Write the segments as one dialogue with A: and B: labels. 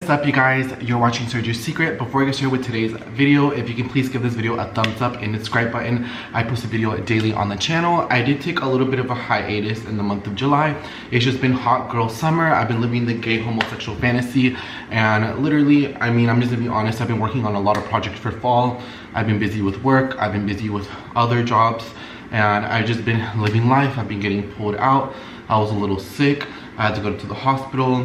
A: What's up, you guys? You're watching Sergio's Secret. Before I get started with today's video, if you can please give this video a thumbs up and the subscribe button. I post a video daily on the channel. I did take a little bit of a hiatus in the month of July. It's just been hot girl summer. I've been living the gay homosexual fantasy, and literally, I mean, I'm just gonna be honest, I've been working on a lot of projects for fall. I've been busy with work, I've been busy with other jobs, and I've just been living life. I've been getting pulled out. I was a little sick. I had to go to the hospital.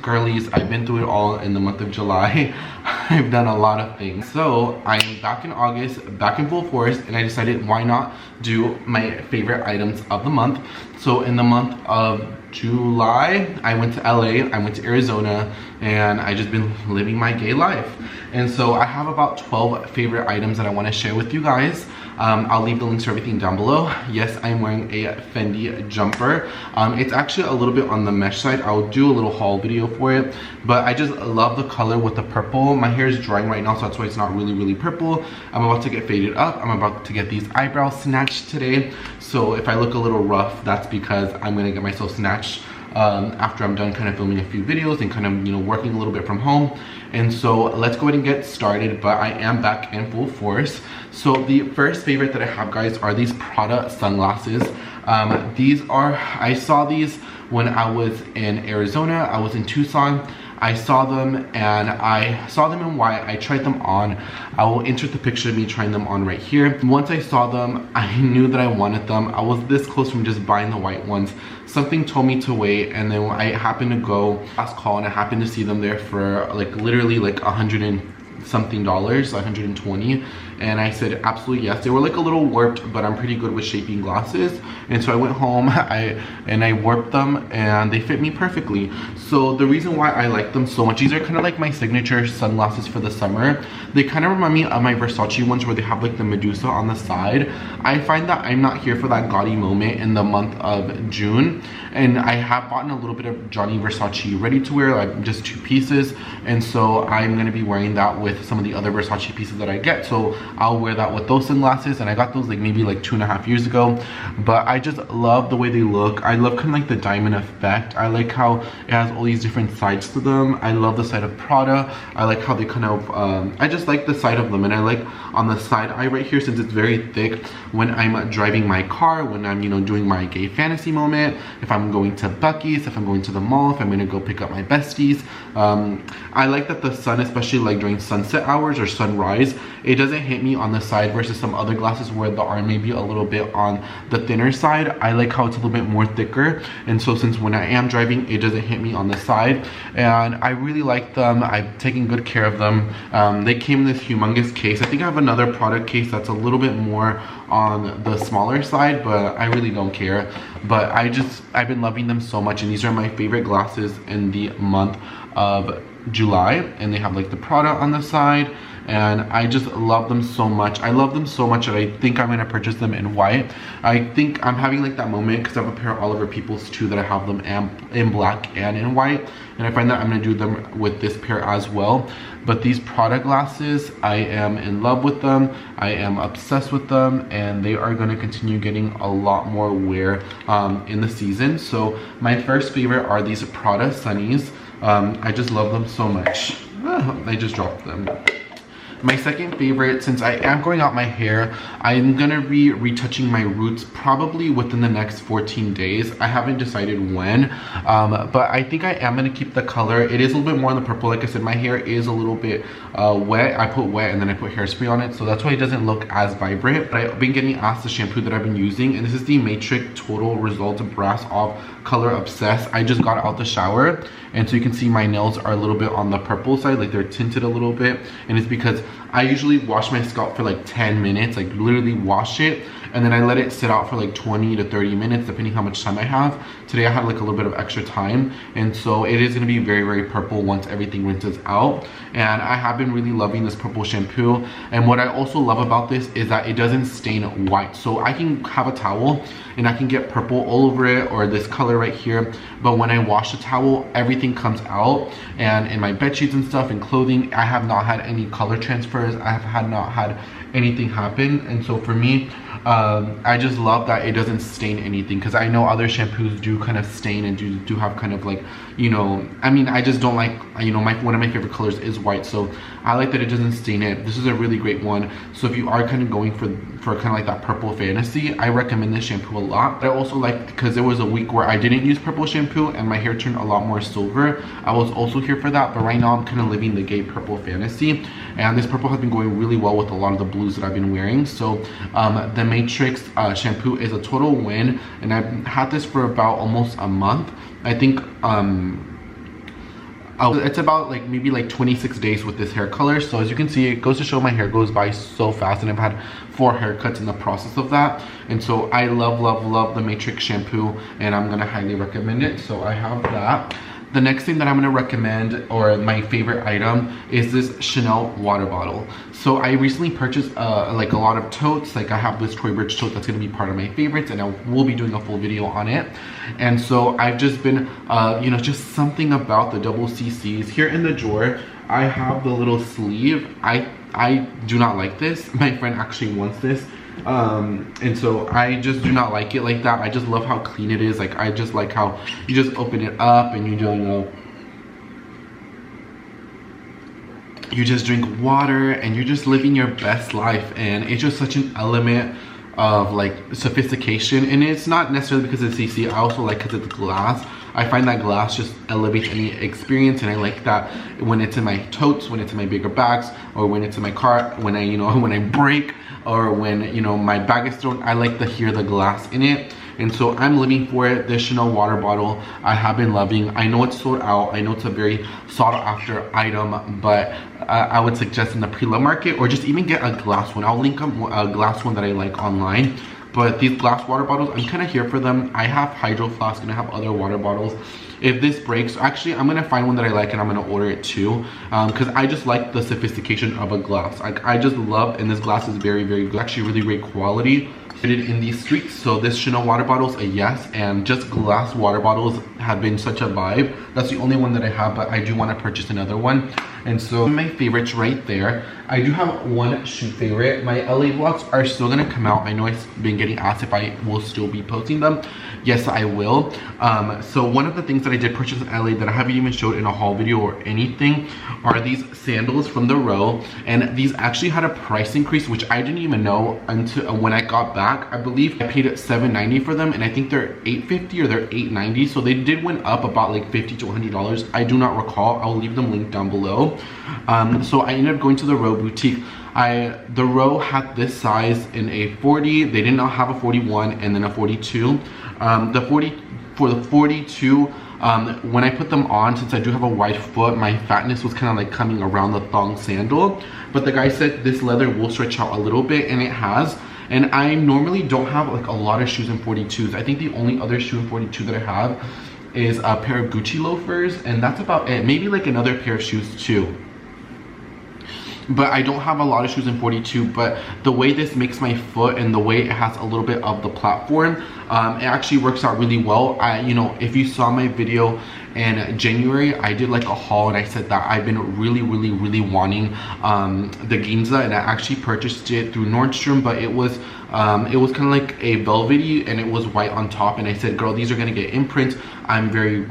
A: Girlies, I've been through it all in the month of July. I've done a lot of things. So I am back in August, back in full force, and I decided why not do my favorite items of the month. So in the month of July, I went to LA, I went to Arizona, and I just been living my gay life. And so I have about 12 favorite items that I want to share with you guys. I'll leave the links to everything down below. Yes, I'm wearing a Fendi jumper. It's actually a little bit on the mesh side. I'll do a little haul video for it, but I just love the color with the purple. My hair is drying right now, so that's why it's not really purple. I'm about to get faded up. I'm about to get these eyebrows snatched today. So if I look a little rough, that's because I'm gonna get myself snatched after I'm done kind of filming a few videos and kind of, you know, working a little bit from home. And so let's go ahead and get started, but I am back in full force. So the first favorite that I have, guys, are these Prada sunglasses. I saw these when I was in Arizona. I was in Tucson. I saw them, and I saw them in white. I tried them on. I will insert the picture of me trying them on right here. Once I saw them, I knew that I wanted them. I was this close from just buying the white ones. Something told me to wait, and then I happened to go last call, and I happened to see them there for like literally like $100 and something, 120, and I said absolutely yes. They were like a little warped, but I'm pretty good with shaping glasses, and so I went home I warped them, and they fit me perfectly. So the reason why I like them so much, these are kind of like my signature sunglasses for the summer. They kind of remind me of my Versace ones where they have like the Medusa on the side. I find that I'm not here for that gaudy moment in the month of June, and I have bought a little bit of Johnny Versace ready to wear, like just 2 pieces, and so I'm gonna be wearing that with some of the other Versace pieces that I get. So I'll wear that with those sunglasses, and I got those like maybe like 2.5 years ago, but I just love the way they look. I love kind of like the diamond effect. I like how it has all these different sides to them. I love the side of Prada. I like how they kind of I just like the side of them, and I like on the side eye right here, since it's very thick, when I'm driving my car, when I'm, you know, doing my gay fantasy moment, if I'm going to Buc-ee's, if I'm going to the mall, if I'm gonna go pick up my besties. I like that the sun, especially like during sunset hours or sunrise, it doesn't hit me on the side versus some other glasses where the arm may be a little bit on the thinner side. I like how it's a little bit more thicker, and so since when I am driving, it doesn't hit me on the side, and I really like them. I've taken good care of them. They came in this humongous case. I think I have another product case that's a little bit more on the smaller side, but I really don't care. But I've been loving them so much, and these are my favorite glasses in the month of July, and they have like the Prada on the side, and I just love them so much. I love them so much that I think I'm gonna purchase them in white. I think I'm having like that moment because I have a pair of Oliver Peoples too that I have them in black and in white, and I find that I'm gonna do them with this pair as well. But these Prada glasses, I am in love with them. I am obsessed with them, and they are gonna continue getting a lot more wear in the season. So my first favorite are these Prada Sunnies. I just love them so much. I just dropped them. My second favorite, since I am growing out my hair, I'm gonna be retouching my roots probably within the next 14 days. I haven't decided when, but I think I am gonna keep the color. It is a little bit more on the purple. Like I said, my hair is a little bit wet. I put wet and then I put hairspray on it, so that's why it doesn't look as vibrant. But I've been getting asked the shampoo that I've been using, and this is the Matrix Total Results Brass Off Color Obsessed. I just got out the shower, and so you can see my nails are a little bit on the purple side, like they're tinted a little bit, and it's because I usually wash my scalp for like 10 minutes, like literally wash it, and then I let it sit out for like 20 to 30 minutes depending how much time I have. Today I had like a little bit of extra time, and so it is going to be very purple once everything rinses out. And I have been really loving this purple shampoo, and what I also love about this is that it doesn't stain white. So I can have a towel and I can get purple all over it, or this color right here, but when I wash the towel, everything comes out. And in my bed sheets and stuff and clothing, I have not had any color transfers. I have not had anything happen, and so for me, I just love that it doesn't stain anything, because I know other shampoos do kind of stain and do have kind of like, you know, I mean, I just don't like, you know, one of my favorite colors is white, so I like that it doesn't stain it. This is a really great one. So if you are kind of going for kind of like that purple fantasy, I recommend this shampoo a lot. But I also like, because there was a week where I didn't use purple shampoo and my hair turned a lot more silver, I was also here for that. But right now I'm kind of living the gay purple fantasy, and this purple has been going really well with a lot of the blues that I've been wearing. So the Matrix shampoo is a total win, and I've had this for about almost a month. I think it's about like maybe like 26 days with this hair color. So as you can see, it goes to show my hair goes by so fast, and I've had 4 haircuts in the process of that. And so I love the Matrix shampoo, and I'm gonna highly recommend it. So I have that. The next thing that I'm gonna recommend, or my favorite item, is this Chanel water bottle. So I recently purchased like a lot of totes. Like I have this Tory Burch tote that's gonna be part of my favorites, and I will be doing a full video on it. And so I've just been, you know, just something about the double CCs. Here in the drawer, I have the little sleeve. I do not like this. My friend actually wants this. And so I just do not like it like that. I just love how clean it is. Like I just like how you just open it up and you don't know, you just drink water and you're just living your best life. And it's just such an element of like sophistication, and it's not necessarily because it's CC. I also like because it's glass. I find that glass just elevates any experience, and I like that when it's in my totes, when it's in my bigger bags, or when it's in my car, when I, you know, when I break, or when, you know, my bag is thrown. I like to hear the glass in it. And so I'm living for it. This Chanel water bottle I have been loving. I know it's sold out. I know it's a very sought after item, but I would suggest in the pre-love market, or just even get a glass one. I'll link up a glass one that I like online. But these glass water bottles, I'm kind of here for them. I have Hydro Flask and I have other water bottles. If this breaks, actually I'm gonna find one that I like and I'm gonna order it too, because I just like the sophistication of a glass. Like I just love, and this glass is very good, actually really great quality. Fitted in these streets. So this Chanel water bottles, a yes, and just glass water bottles have been such a vibe. That's the only one that I have, but I do want to purchase another one. And so my favorites right there. I do have one shoe favorite. My LA vlogs are still gonna come out. I know I've been getting asked if I will still be posting them. Yes, I will. So one of the things that I did purchase in LA that I haven't even showed in a haul video or anything are these sandals from the Row. And these actually had a price increase, which I didn't even know until when I got back. I believe I paid $7.90 for them, and I think they're $8.50 or they're $8.90. So they did went up about like $50 to $100. I do not recall. I'll leave them linked down below. So I ended up going to the Row boutique. The Row had this size in a 40. They did not have a 41 and then a 42. For the 42, when I put them on, since I do have a wide foot, my fatness was kind of like coming around the thong sandal. But the guy said this leather will stretch out a little bit, and it has. And I normally don't have like a lot of shoes in 42s. I think the only other shoe in 42 that I have is a pair of Gucci loafers, and that's about it. Maybe like another pair of shoes too. But I don't have a lot of shoes in 42, but the way this makes my foot and the way it has a little bit of the platform, it actually works out really well. You know, if you saw my video in January, I did like a haul and I said that I've been really wanting the Ginza, and I actually purchased it through Nordstrom, but it was kind of like a velvety and it was white on top, and I said, girl, these are gonna get imprints. I'm very,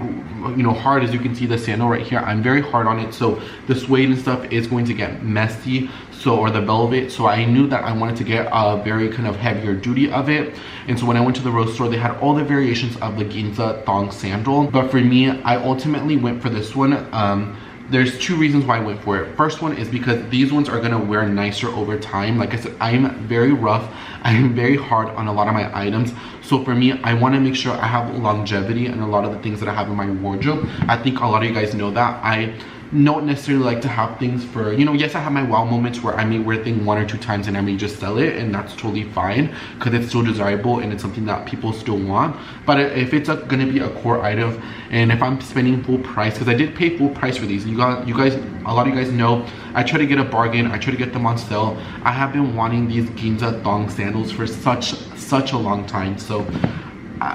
A: you know, hard, as you can see the sandal right here, I'm very hard on it, so the suede and stuff is going to get messy, so, or the velvet. So I knew that I wanted to get a very kind of heavier duty of it. And so when I went to the Rose store, they had all the variations of the Ginza thong sandal, but for me, I ultimately went for this one. There's two reasons why I went for it. First one is because these ones are gonna wear nicer over time. Like I said, I'm very rough. I am very hard on a lot of my items. So for me, I wanna make sure I have longevity in a lot of the things that I have in my wardrobe. I think a lot of you guys know that. I don't necessarily like to have things for, you know, yes, I have my wow moments where I may wear thing 1 or 2 times and I may just sell it, and that's totally fine because it's still desirable and it's something that people still want. But if it's gonna be a core item, and if I'm spending full price, because I did pay full price for these, you guys, a lot of you guys know I try to get a bargain, I try to get them on sale. I have been wanting these Ginza thong sandals for such a long time, so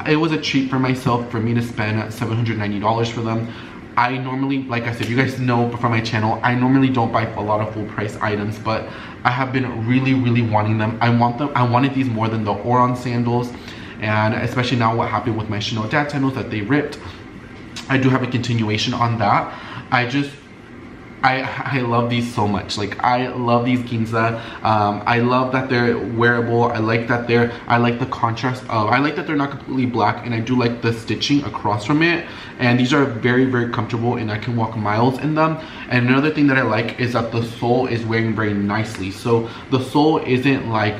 A: it was a treat for myself for me to spend $790 for them. I normally, like I said, you guys know from my channel, I normally don't buy a lot of full price items, but I have been really wanting them. I wanted these more than the Oran sandals, and especially now what happened with my Chanel dad sandals that they ripped. I do have a continuation on that. I love these so much. Like, I love these Ginza. I love that they're wearable. I like the contrast of, I like that they're not completely black, and I do like the stitching across from it. And these are very comfortable, and I can walk miles in them. And another thing that I like is that the sole is wearing very nicely. So the sole isn't like,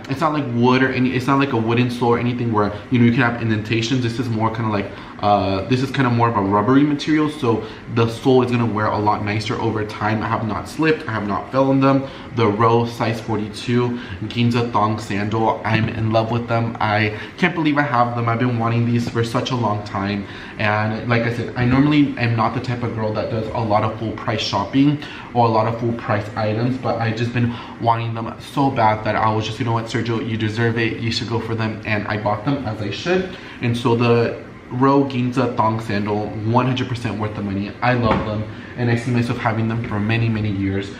A: it's not like wood or it's not like a wooden sole or anything where, you know, you can have indentations. This is more kind of like, this is kind of more of a rubbery material, so the sole is going to wear a lot nicer over time. I have not slipped, I have not fell in them. The Rose size 42 Ginza thong sandal, I'm in love with them. I can't believe I have them. I've been wanting these for such a long time, and like I said, I normally am not the type of girl that does a lot of full price shopping or a lot of full price items, but I just been wanting them so bad that I was just, you know what, Sergio, you deserve it, you should go for them. And I bought them, as I should. And so the Row Ginza thong sandal, 100% worth the money. I love them, and I see myself having them for many years.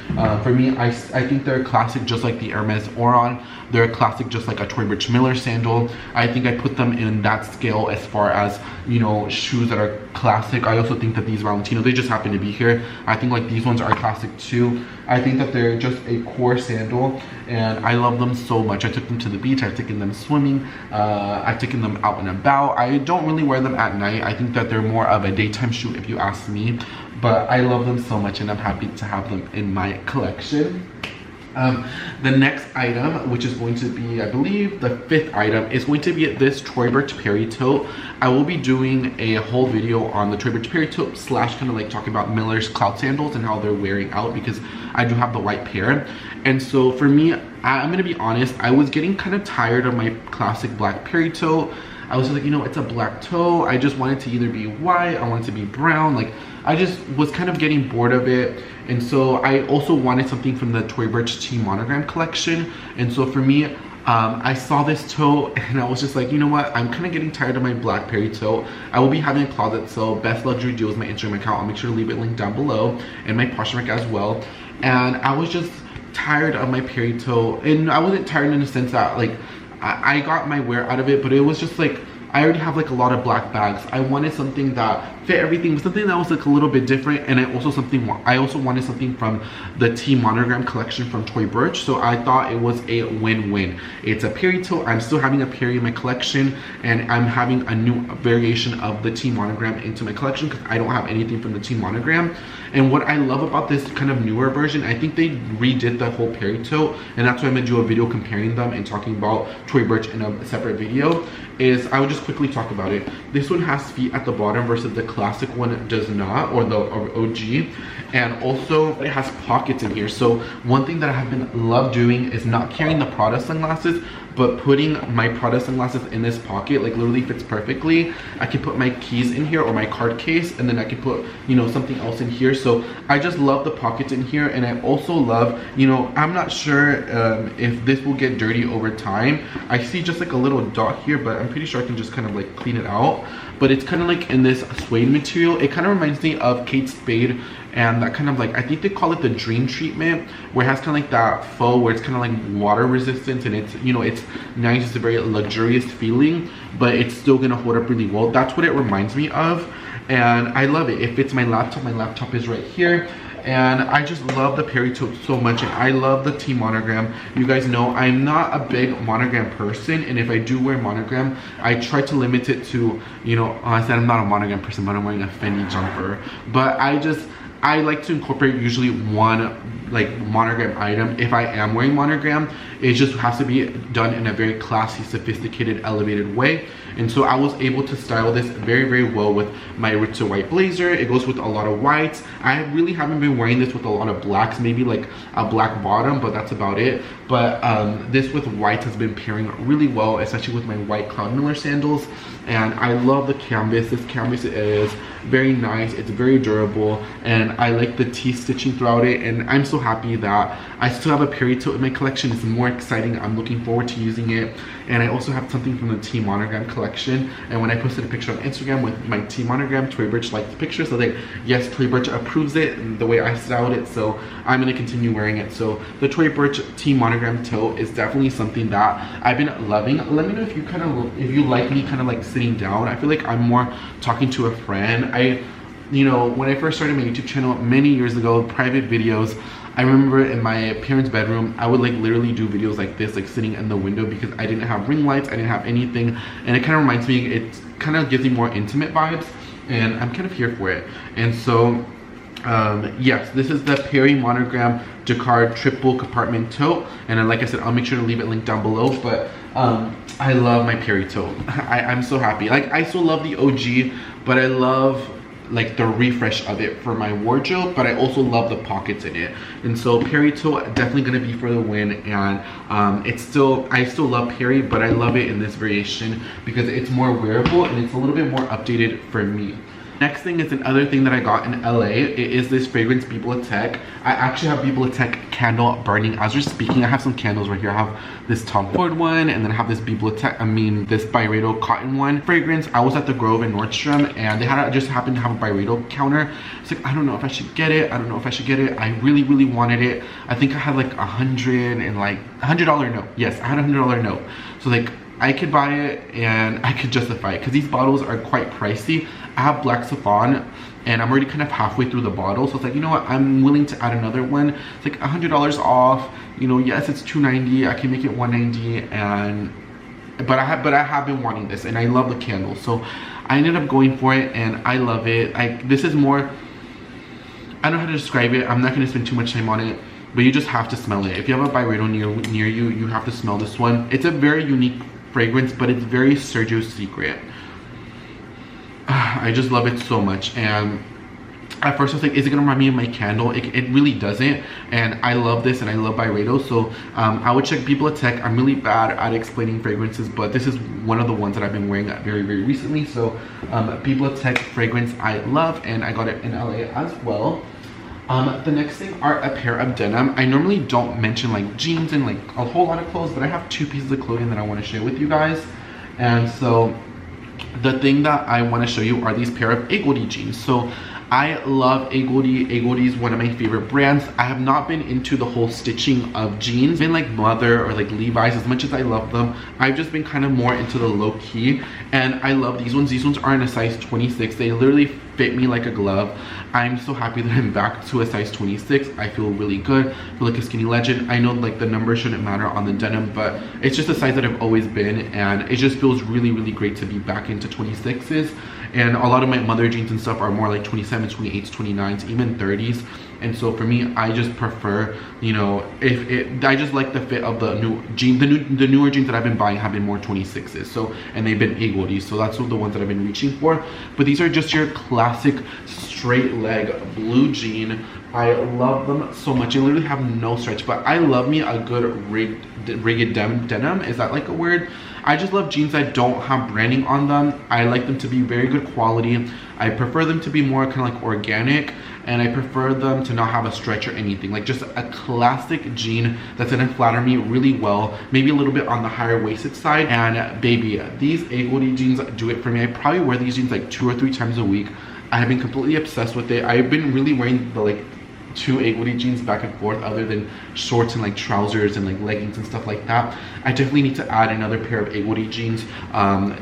A: For me, I think they're a classic, just like the Hermes Oran. They're a classic, just like a Tory Burch Miller sandal. I think I put them in that scale as far as, you know, shoes that are classic. I also think that these Valentino, they just happen to be here. I think like these ones are classic too. I think that they're just a core sandal, and I love them so much. I took them to the beach, I've taken them swimming, I've taken them out and about. I don't really wear them at night. I think that they're more of a daytime shoe if you ask me, but I love them so much, and I'm happy to have them in my collection. The next item, which is going to be, I believe, the 5th item, is going to be this Tory Burch Perry tote. I will be doing a whole video on the Tory Burch Perry tote / kind of like talking about Miller's cloud sandals and how they're wearing out, because I do have the white pair. And so for me, I'm gonna be honest, I was getting kind of tired of my classic black Perry tote. I was like, you know, it's a black toe. I just wanted to either be white, I wanted to be brown. Like, I just was kind of getting bored of it. And so I also wanted something from the Tory Burch T Monogram collection. And so for me, I saw this toe and I was just like, you know what, I'm kind of getting tired of my black Perry toe. I will be having a closet sale. Best Luxury Deals, my Instagram account. I'll make sure to leave it linked down below, and my Poshmark as well. And I was just tired of my Perry toe, and I wasn't tired in the sense that like I got my wear out of it, but it was just like, I already have like a lot of black bags. I wanted something that fit everything, but something that was like a little bit different. And I also wanted something from the T Monogram collection from Tory Burch. So I thought it was a win-win. It's a Perry toe. I'm still having a Perry in my collection, and I'm having a new variation of the T Monogram into my collection because I don't have anything from the T Monogram. And what I love about this kind of newer version, I think they redid the whole Perry toe, and that's why I'm gonna do a video comparing them and talking about Tory Burch in a separate video. Is I would just quickly talk about it. This one has feet at the bottom versus the classic one does not, or the OG. And also it has pockets in here. So one thing that I have been love doing is not carrying the Prada sunglasses, but putting my Prada sunglasses in this pocket. Like, literally fits perfectly. I can put my keys in here or my card case, and then I can put, you know, something else in here. So I just love the pockets in here. And I also love, you know, I'm not sure if this will get dirty over time. I see just like a little dot here, but I'm pretty sure I can just kind of like clean it out. But it's kind of like in this suede material. It kind of reminds me of Kate Spade, and that kind of like, I think they call it the dream treatment, where it has kind of like that faux, where it's kind of like water resistant, and it's, you know, it's nice. It's a very luxurious feeling, but it's still gonna hold up really well. That's what it reminds me of, and I love it. It fits my laptop. My laptop is right here. And I just love the Perry tote so much, and I love the T Monogram. You guys know I'm not a big monogram person, and if I do wear monogram, I try to limit it to, you know, I said I'm not a monogram person, but I'm wearing a Fendi jumper. But I like to incorporate usually one like monogram item. If I am wearing monogram, it just has to be done in a very classy, sophisticated, elevated way. And so I was able to style this very well with my Ritzer white blazer. It goes with a lot of whites. I really haven't been wearing this with a lot of blacks, maybe like a black bottom, but that's about it. But this with whites has been pairing really well, especially with my white Cloud Miller sandals. And I love the canvas. This canvas is very nice. It's very durable, and I like the T stitching throughout it. And I'm so happy that I still have a Perry tote in my collection. It's more exciting. I'm looking forward to using it. And I also have something from the T Monogram collection, and when I posted a picture on Instagram with my T Monogram, Tory Burch liked the picture, so like, yes, Tory Burch approves it the way I styled it, so I'm gonna continue wearing it. So the Tory Burch T Monogram tote is definitely something that I've been loving. Let me know if you if you like me kind of like sitting down. I feel like I'm more talking to a friend. You know, when I first started my YouTube channel many years ago, private videos, I remember in my parents' bedroom, I would like literally do videos like this, like sitting in the window, because I didn't have ring lights, I didn't have anything, and it kind of reminds me, it kind of gives me more intimate vibes, and I'm kind of here for it. And so, yes, this is the Perry Monogram Jacquard triple compartment tote, and then like I said, I'll make sure to leave it linked down below. But I love my Perry tote. I'm so happy. Like, I still love the OG, but I love like the refresh of it for my wardrobe, but I also love the pockets in it. And so Perry tote definitely gonna be for the win. And I still love Perry, but I love it in this variation because it's more wearable and it's a little bit more updated for me. Next thing is another thing that I got in LA. It is this fragrance Bibliothèque. I actually have Bibliothèque candle burning as we're speaking. I have some candles right here. I have this Tom Ford one, and then I have this this Byredo cotton one fragrance. I was at the Grove in Nordstrom, and they just happened to have a Byredo counter. It's like, I don't know if I should get it. I don't know if I should get it. I really, really wanted it. I think I had like $100 note. Yes, I had $100 note. So like, I could buy it and I could justify it because these bottles are quite pricey. I have Black Saffron and I'm already kind of halfway through the bottle, so it's like, you know what, I'm willing to add another one. It's like $100 off, you know. Yes, it's $290, I can make it $190, and but I have been wanting this and I love the candle, so I ended up going for it and I love it. This is more, I don't know how to describe it. I'm not going to spend too much time on it, but you just have to smell it. If you have a Byredo near you, you have to smell this one. It's a very unique fragrance, but it's very Sergio's secret. I just love it so much. And at first I was like, is it gonna remind me of my candle? It really doesn't, and I love this and I love Byredo. So I would check Bibliothèque. I'm really bad at explaining fragrances, but this is one of the ones that I've been wearing very, very recently. So Bibliothèque fragrance I love, and I got it in LA as well. The next thing are a pair of denim. I normally don't mention like jeans and like a whole lot of clothes, but I have two pieces of clothing that I want to share with you guys. And so the thing that I want to show you are these pair of Agolde jeans. So I love Agolde. Agolde is one of my favorite brands. I have not been into the whole stitching of jeans. Been like Mother or like Levi's. As much as I love them, I've just been kind of more into the low key, and I love these ones. These ones are in a size 26. They literally fit me like a glove. I'm so happy that I'm back to a size 26. I feel really good. I feel like a skinny legend. I know like the number shouldn't matter on the denim, but it's just a size that I've always been, and it just feels really, really great to be back into 26s. And a lot of my Mother jeans and stuff are more like 27s, 28s, 29s, even 30s. And so for me, I just prefer, you know, I just like the fit of the new jeans. The newer jeans that I've been buying have been more 26s. So, and they've been Agolde. So that's the ones that I've been reaching for. But these are just your classic straight leg blue jean. I love them so much. They literally have no stretch, but I love me a good rigged denim. Is that like a word? I just love jeans that don't have branding on them. I like them to be very good quality. I prefer them to be more kind of like organic, and I prefer them to not have a stretch or anything. Like just a classic jean that's gonna flatter me really well, maybe a little bit on the higher waisted side. And baby, these Agolde jeans do it for me. I probably wear these jeans like 2 or 3 times a week. I have been completely obsessed with it. I've been really wearing the like 2 Agolde jeans back and forth, other than shorts and like trousers and like leggings and stuff like that. I definitely need to add another pair of Agolde jeans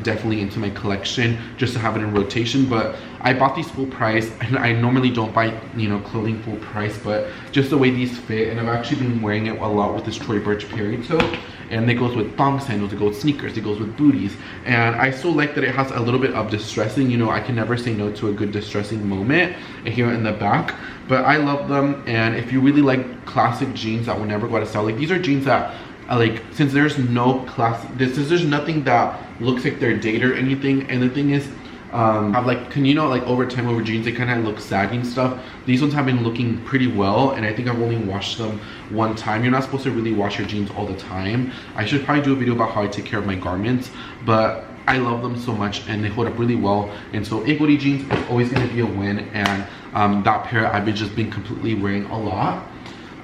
A: definitely into my collection, just to have it in rotation. But I bought these full price, and I normally don't buy, you know, clothing full price, but just the way these fit, and I've actually been wearing it a lot with this Tory Burch Perry tote. And it goes with thong sandals, it goes with sneakers, it goes with booties. And I still like that it has a little bit of distressing. You know, I can never say no to a good distressing moment here in the back. But I love them. And if you really like classic jeans that will never go out of style, like these are jeans that like, since there's no classic, there's nothing that looks like they're dated or anything. And the thing is, have like, you know, like over time, over jeans, they kind of look sagging stuff. These ones have been looking pretty well, and I think I've only washed them one time. You're not supposed to really wash your jeans all the time. I should probably do a video about how I take care of my garments, but I love them so much and they hold up really well. And so Agolde jeans is always going to be a win, and that pair I've just been completely wearing a lot.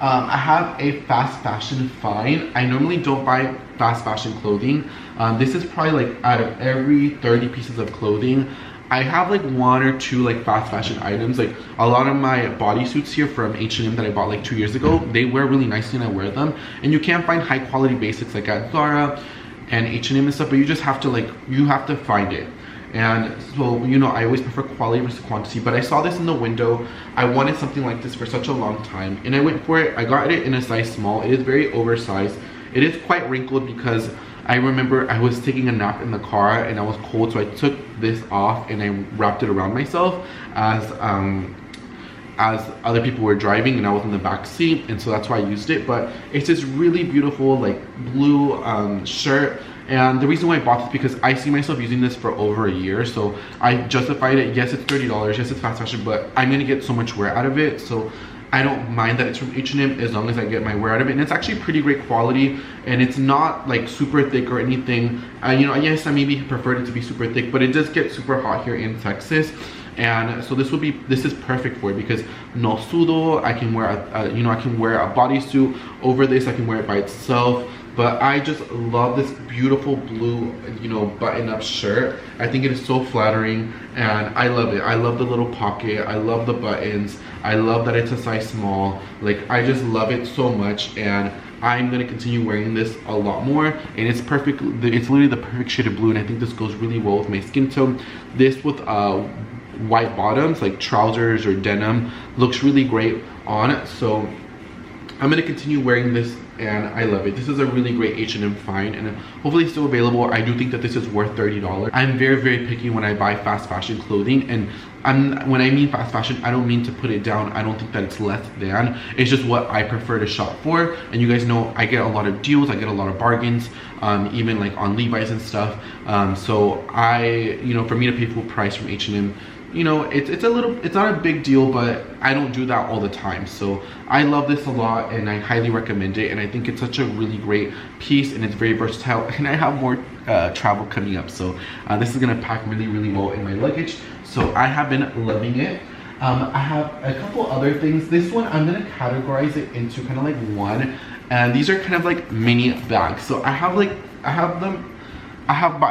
A: I have a fast fashion find. I normally don't buy fast fashion clothing. This is probably like out of every 30 pieces of clothing, I have like 1 or 2 like fast fashion items. Like a lot of my bodysuits here from H&M that I bought like 2 years ago, they wear really nicely and I wear them. And you can't find high quality basics like at Zara and H&M and stuff, but you just have to like, you have to find it. And so, you know, I always prefer quality versus quantity, but I saw this in the window. I wanted something like this for such a long time and I went for it. I got it in a size small. It is very oversized. It is quite wrinkled because I remember I was taking a nap in the car and I was cold, so I took this off and I wrapped it around myself as other people were driving and I was in the back seat, and so that's why I used it. But it's this really beautiful like blue shirt, and the reason why I bought this because I see myself using this for over a year, so I justified it. Yes, it's $30, yes it's fast fashion, but I'm gonna get so much wear out of it, so I don't mind that it's from H&M as long as I get my wear out of it. And it's actually pretty great quality, and it's not like super thick or anything. You know, yes, I maybe preferred it to be super thick, but it does get super hot here in Texas. And so this is perfect for it because no sudo. I can wear you know, I can wear a bodysuit over this. I can wear it by itself. But I just love this beautiful blue, you know, button-up shirt. I think it is so flattering and I love it. I love the little pocket. I love the buttons. I love that it's a size small. Like, I just love it so much, and I'm gonna continue wearing this a lot more. And it's perfect. It's literally the perfect shade of blue, and I think this goes really well with my skin tone. This with white bottoms, like trousers or denim, looks really great on it. So I'm gonna continue wearing this and I love it. This is a really great H&M find, and hopefully still available. I do think that this is worth $30. I'm very picky when I buy fast fashion clothing, and when I mean fast fashion, I don't mean to put it down. I don't think that it's less than. It's just what I prefer to shop for. And you guys know I get a lot of deals. I get a lot of bargains, even like on Levi's and stuff. So you know, for me to pay full price from H&M, you know, it's not a big deal, but I don't do that all the time. So I love this a lot and I highly recommend it, and I think it's such a really great piece and it's very versatile, and I have more travel coming up, so this is gonna pack really well in my luggage. So I have been loving it. I have a couple other things. This one I'm gonna categorize it into kind of like one, and these are kind of like mini bags. So I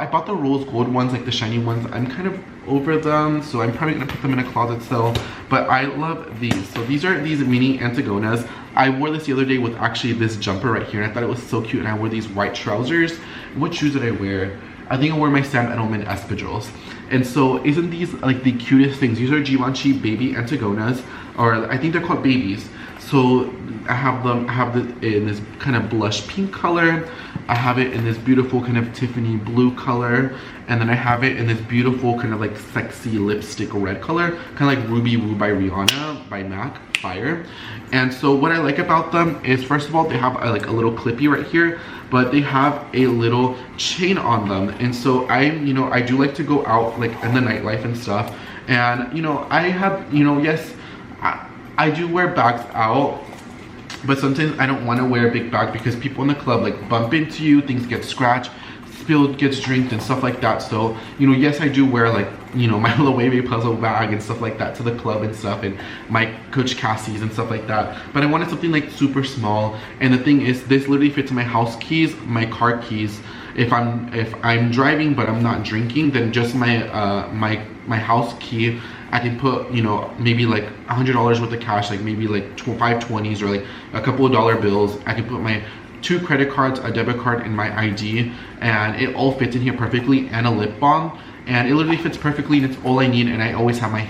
A: bought the rose gold ones, like the shiny ones. I'm kind of over them, so I'm probably gonna put them in a closet still, but I love these. So these are these mini Antigonas. I wore this the other day with actually this jumper right here, and I thought it was so cute, and I wore these white trousers. What shoes did I wear? I think I wore my Sam Edelman espadrilles. And so isn't these like the cutest things? These are Givenchy baby Antigonas, or I think they're called babies. So I have it in this kind of blush pink color. I have it in this beautiful kind of Tiffany blue color, and then I have it in this beautiful kind of like sexy lipstick red color, kind of like Ruby Woo by Rihanna by MAC. Fire. And so what I like about them is, first of all, they have like a little clippy right here, but they have a little chain on them. And so I do like to go out like in the nightlife and stuff, and you know, I have, you know, yes, I do wear bags out, but sometimes I don't want to wear a big bag because people in the club like bump into you, things get scratched, spilled, gets drinked and stuff like that. So, you know, yes, I do wear like, you know, my Loewe puzzle bag and stuff like that to the club and stuff, and my Coach Cassie's and stuff like that. But I wanted something like super small, and the thing is, this literally fits my house keys, my car keys. If I'm driving but I'm not drinking, then just my house key, I can put, you know, maybe like $100 worth of cash, like maybe like 5 20s or like a couple of dollar bills. I can put my 2 credit cards, a debit card, and my ID, and it all fits in here perfectly, and a lip balm, and it literally fits perfectly, and it's all I need. And I always have my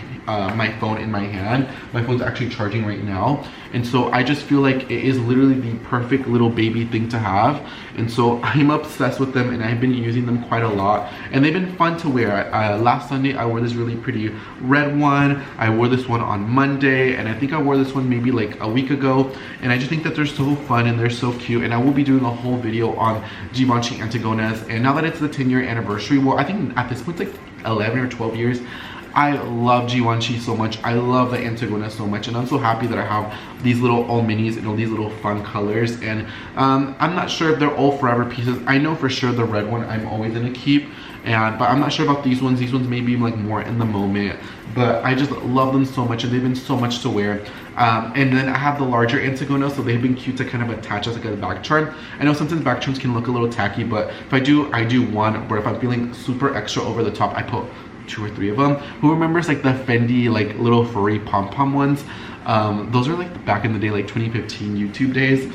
A: phone in my hand. My phone's actually charging right now, and so I just feel like it is literally the perfect little baby thing to have. And so I'm obsessed with them, and I've been using them quite a lot, and they've been fun to wear. Last Sunday I wore this really pretty red one. I wore this one on Monday, and I think I wore this one maybe like a week ago, and I just think that they're so fun and they're so cute. And I will be doing a whole video on Givenchy Antigonas, and now that it's the 10-year anniversary, well, I think at this point it's like 11 or 12 years. I love Givenchy so much. I love the Antigona so much, and I'm so happy that I have these little all minis and all these little fun colors. And I'm not sure if they're all forever pieces. I know for sure the red one I'm always gonna keep, but I'm not sure about these ones. These ones may be like more in the moment, but I just love them so much, and they've been so much to wear. And then I have the larger Antigona, so they've been cute to kind of attach as like a back charm. I know sometimes back charms can look a little tacky, but if I do one, but if I'm feeling super extra over the top, I put 2 or 3 of them. Who remembers like the Fendi like little furry pom-pom ones? Those are like back in the day, like 2015 YouTube days,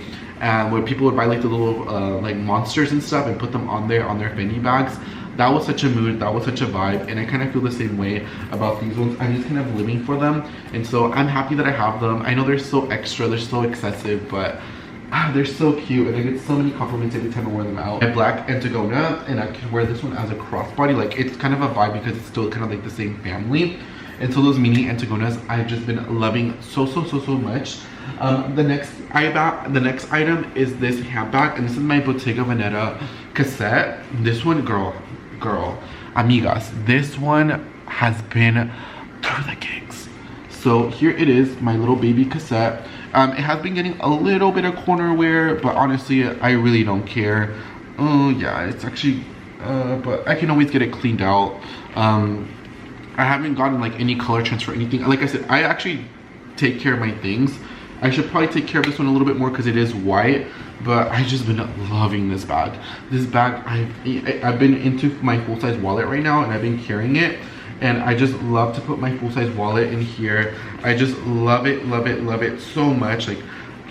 A: where people would buy like the little like monsters and stuff and put them on their Fendi bags. That was such a mood, that was such a vibe, and I kind of feel the same way about these ones. I'm just kind of living for them, and so I'm happy that I have them. I know they're so extra, they're so excessive, but they're so cute, and I get so many compliments every time I wear them out. I have black Antigona, and I can wear this one as a crossbody. Like, it's kind of a vibe because it's still kind of like the same family. And so those mini Antigonas I've just been loving so much. The next item is this handbag, and this is my Bottega Veneta cassette. This one, girl, amigas, this one has been through the gigs. So here it is, my little baby cassette. It has been getting a little bit of corner wear, but honestly, I really don't care. Oh yeah, it's actually, but I can always get it cleaned out. I haven't gotten like any color transfer or anything. Like I said, I actually take care of my things. I should probably take care of this one a little bit more because it is white, but I've just been loving this bag. This bag, I've been into my full-size wallet right now, and I've been carrying it, and I just love to put my full-size wallet in here. I just love it so much. Like,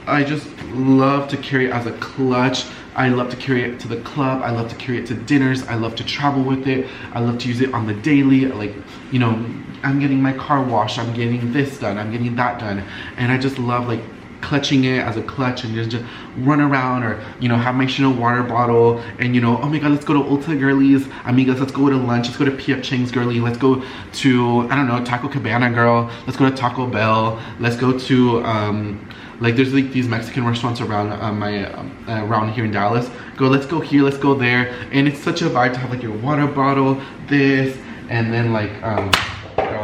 A: I just love to carry it as a clutch. I love to carry it to the club. I love to carry it to dinners. I love to travel with it. I love to use it on the daily. Like, you know, I'm getting my car washed, I'm getting this done, I'm getting that done, and I just love like clutching it as a clutch and just run around, or you know, have my Chanel water bottle, and you know, oh my god, let's go to Ulta girlies, amigas, let's go to lunch, let's go to P.F. Chang's girly, let's go to, I don't know, Taco Cabana girl, let's go to Taco Bell, let's go to like there's like these Mexican restaurants around around here in Dallas. Let's go here, let's go there, and it's such a vibe to have like your water bottle, this, and then like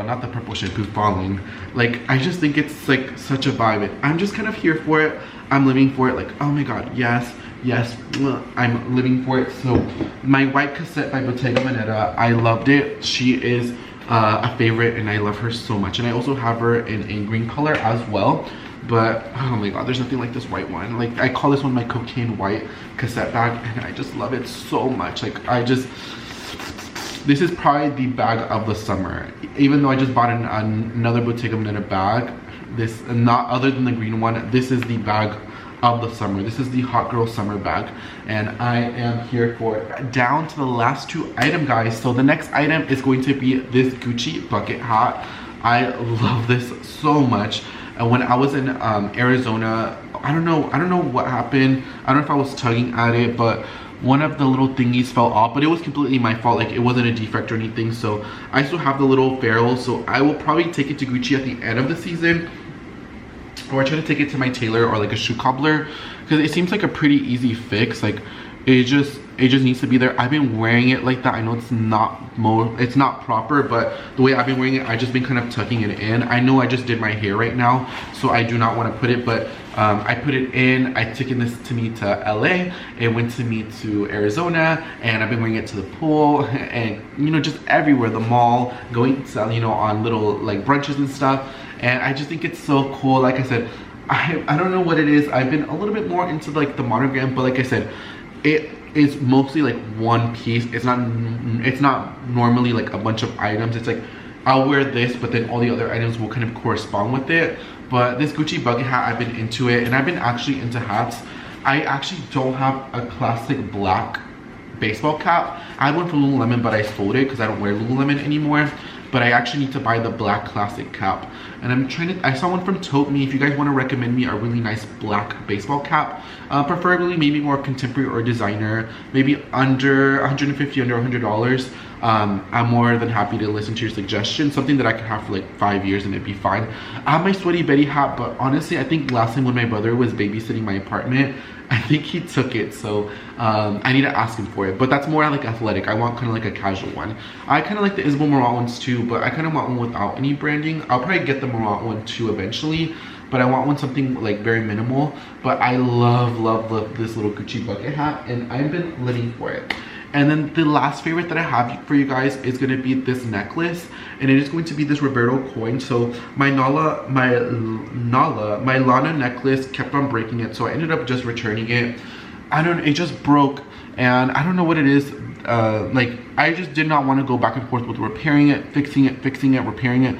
A: not the purple shampoo falling. Like, I just think it's like such a vibe. I'm just kind of here for it. I'm living for it. Like, oh my god, yes, I'm living for it. So my white cassette by Bottega Veneta, I loved it. She is a favorite, and I love her so much. And I also have her in a green color as well, but oh my god, there's nothing like this white one. Like, I call this one my cocaine white cassette bag, and I just love it so much. Like, this is probably the bag of the summer. Even though I just bought another Bottega Veneta bag, this, not other than the green one, this is the bag of the summer. This is the hot girl summer bag, and I am here for it. Down to the last 2 items, guys. So the next item is going to be this Gucci bucket hat. I love this so much. And when I was in Arizona, I don't know what happened. I don't know if I was tugging at it, but one of the little thingies fell off, but it was completely my fault. Like, it wasn't a defect or anything. So I still have the little ferrule, so I will probably take it to Gucci at the end of the season, or I try to take it to my tailor or like a shoe cobbler, because it seems like a pretty easy fix. Like, it just needs to be there. I've been wearing it like that. I know it's not proper, but the way I've been wearing it, I've just been kind of tucking it in. I know I just did my hair right now, so I do not want to put it, but I put it in. I taken this to me to LA, it went to me to Arizona, and I've been wearing it to the pool, and you know, just everywhere, the mall, going to, you know, on little like brunches and stuff. And I just think it's so cool. Like I said, I don't know what it is. I've been a little bit more into like the monogram, but like I said, it is mostly like one piece. It's not normally like a bunch of items. It's like, I'll wear this, but then all the other items will kind of correspond with it. But this Gucci bucket hat, I've been into it, and I've been actually into hats. I actually don't have a classic black baseball cap. I had one from Lululemon, but I sold it because I don't wear Lululemon anymore. But I actually need to buy the black classic cap, and I saw one from Tote Me. If you guys want to recommend me a really nice black baseball cap, preferably maybe more contemporary or designer, maybe under $150, under $100, I'm more than happy to listen to your suggestions. Something that I could have for like 5 years and it'd be fine. I have my Sweaty Betty hat, but honestly, I think last time when my brother was babysitting my apartment, I think he took it, so I need to ask him for it. But that's more like athletic. I want kind of like a casual one. I kind of like the Isabel Marant ones too, but I kind of want one without any branding. I'll probably get the Marant one too eventually, but I want one something like very minimal. But I love this little Gucci bucket hat, and I've been living for it. And then the last favorite that I have for you guys is going to be this necklace, and it is going to be this Roberto Coin. So my Lana necklace kept on breaking it, so I ended up just returning it. It just broke, and I don't know what it is. Like, I just did not want to go back and forth with repairing it, fixing it, repairing it.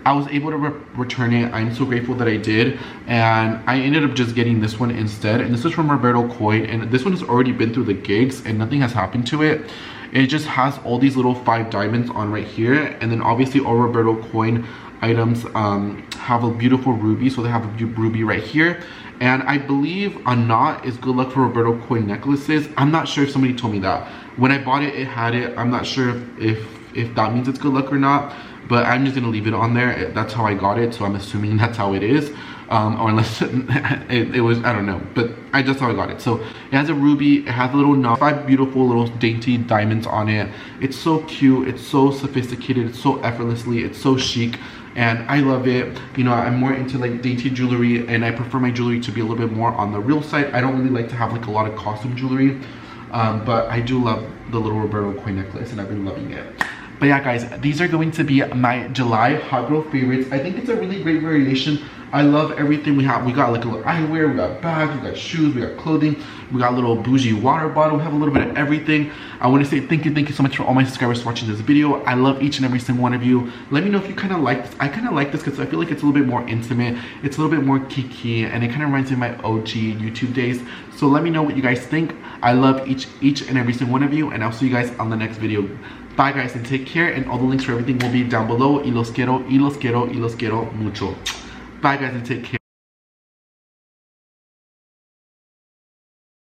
A: I was able to return it. I'm so grateful that I did, and I ended up just getting this one instead. And this is from Roberto Coin, and this one has already been through the gigs and nothing has happened to it. It just has all these little 5 diamonds on right here, and then obviously all Roberto Coin items have a beautiful ruby, so they have a ruby right here. And I believe a knot is good luck for Roberto Coin necklaces. I'm not sure if somebody told me that. When I bought it, it had it. I'm not sure if that means it's good luck or not, but I'm just gonna leave it on there. That's how I got it, so I'm assuming that's how it is. Or unless it was, I don't know, but that's how I got it. So it has a ruby, it has a little knot, 5 beautiful little dainty diamonds on it. It's so cute, it's so sophisticated, it's so effortlessly, it's so chic, and I love it. You know, I'm more into like dainty jewelry, and I prefer my jewelry to be a little bit more on the real side. I don't really like to have like a lot of costume jewelry, but I do love the little Roberto Coin necklace, and I've been loving it. But yeah, guys, these are going to be my July hot girl favorites. I think it's a really great variation. I love everything we have. We got like a little eyewear, we got bags, we got shoes, we got clothing, we got a little bougie water bottle. We have a little bit of everything. I want to say thank you so much for all my subscribers watching this video. I love each and every single one of you. Let me know if you kind of like this. I kind of like this because I feel like it's a little bit more intimate. It's a little bit more kiki, and it kind of reminds me of my OG YouTube days. So let me know what you guys think. I love each and every single one of you, and I'll see you guys on the next video. Bye guys, and take care, and all the links for everything will be down below. Y los quiero mucho. Bye guys, and take care.